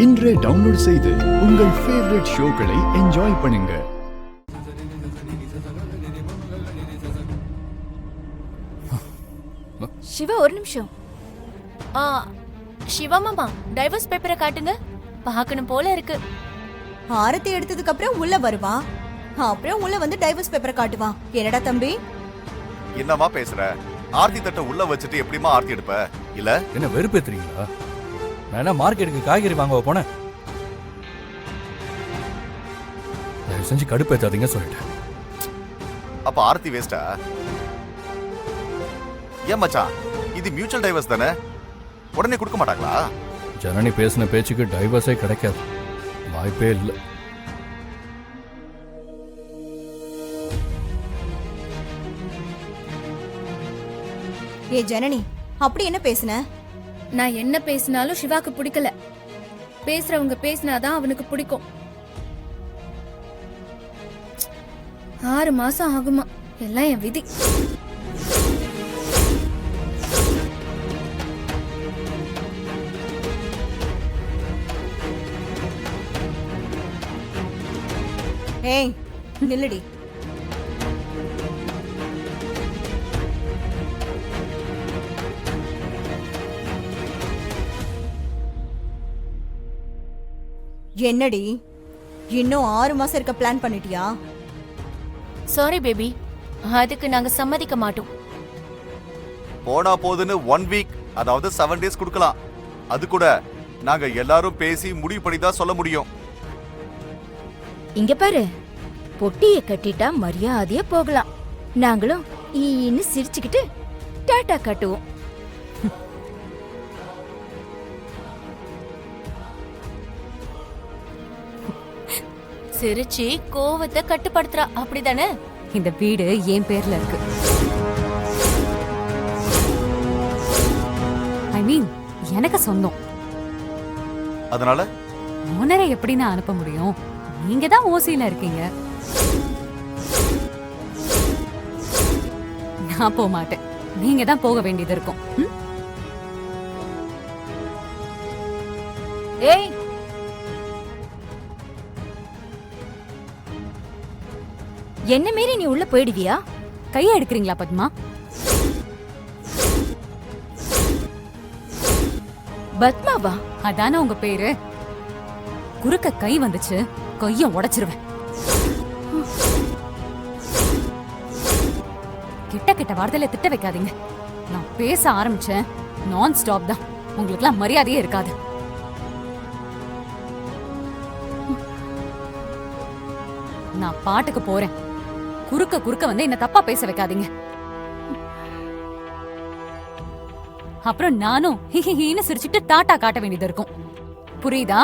இன்றே டவுன்லோட் செய்து உங்கள் ஃபேவரட் ஷோக்களை என்ஜாய் பண்ணுங்க. சிவா ஒரு நிமிஷம். சிவா மாமா டைவர்ஸ் பேப்பரை காட்டுங்க, பார்க்கணும் போல இருக்கு. ஆரத்தி எடுத்ததுக்கு அப்புறம் உள்ள வருவான், அப்புறம் உள்ள வந்து டைவர்ஸ் பேப்பரை காட்டுவான். என்னடா தம்பி என்னமா பேசுற? ஆர்த்தி தட்டை உள்ள வச்சுட்டு எப்படிமா ஆர்த்தி எடுப்ப? இல்ல என்ன வெறுப்பேத்துறீங்களா? நான் என்ன மார்க்கெட்டுக்கு காய்கறி வாங்க போனேன்? தயவு செஞ்சு கடுப்பேத்தாதீங்க சொல்லிட்டேன். அப்ப ஆர்த்தி வேஸ்டா? ஏன் மச்சான், இது மியூச்சுவல் டைவர்ஸ் தானே, உடனே கொடுக்க மாட்டாங்களா? ஜனனி பேசின பேச்சுக்கு டைவர்ஸே கிடைக்காது, வாய்ப்பே இல்லை. ஏ ஜனனி, அப்படி என்ன பேசுன? நான் என்ன பேசினாலும் சிவாக்கு பிடிக்கல. பேசுறவங்க பேசினாதான் அவனுக்கு பிடிக்கும். 6 மாசம் ஆகுமா, எல்லாம் என் விதி. ஏய் நில்லுடி. என்னடி, இன்னும் 6 மாசம் இருக்க பிளான் பண்ணிட்டியா? சாரி பேபி, அதுக்கு நாங்க சம்மதிக்க மாட்டோம். போனா போதுன்னு 1 வீக், அதாவது 7 days கொடுக்கலாம். அது கூட நாங்க எல்லாரும் பேசி முடிவு பண்ணி தான் சொல்ல முடியும். இங்க பாரு, பொட்டியை கட்டிட்டா மரியாதையா போகலாம். நாங்களும் ஈன்னு சிரிச்சுக்கிட்டு டாட்டா காட்டுவோம். சிரிச்சு கோவத்தை கட்டுப்படுத்துறா, அப்படிதானே? இந்த வீடு என் பேர்ல இருக்கு. ஐ மீன் எனக்கு சொந்தம். அதனால ஓனரை எப்படி நான் அனுப்ப முடியும்? நீங்க தான் ஓசியில இருக்கீங்க. நான் போக மாட்டேன், நீங்க தான் போக வேண்டியது இருக்கும். ஏய், என்ன மீறி நீ உள்ள போயிடுவியா? கையை எடுக்கிறீங்களா பத்மா? பத்மாவா? அதானே உங்க பேரு. குறுக்க கை வந்துச்சு, கைய உடைச்சிருவேன். கிட்ட கிட்ட வார்த்தையில திட்ட வைக்காதீங்க. நான் பேச ஆரம்பிச்சேன், நான் ஸ்டாப் தான். உங்களுக்குலாம் மரியாதையே இருக்காது. நான் பாட்டுக்கு போறேன். குறுக்க குறுக்க வந்து என்ன தப்பா பேச வைக்காதீங்க. அப்புறம் நானும் ஹிஹின்னு சிரிச்சுட்டு டாட்டா காட்ட வேண்டியது இருக்கும். புரியுதா?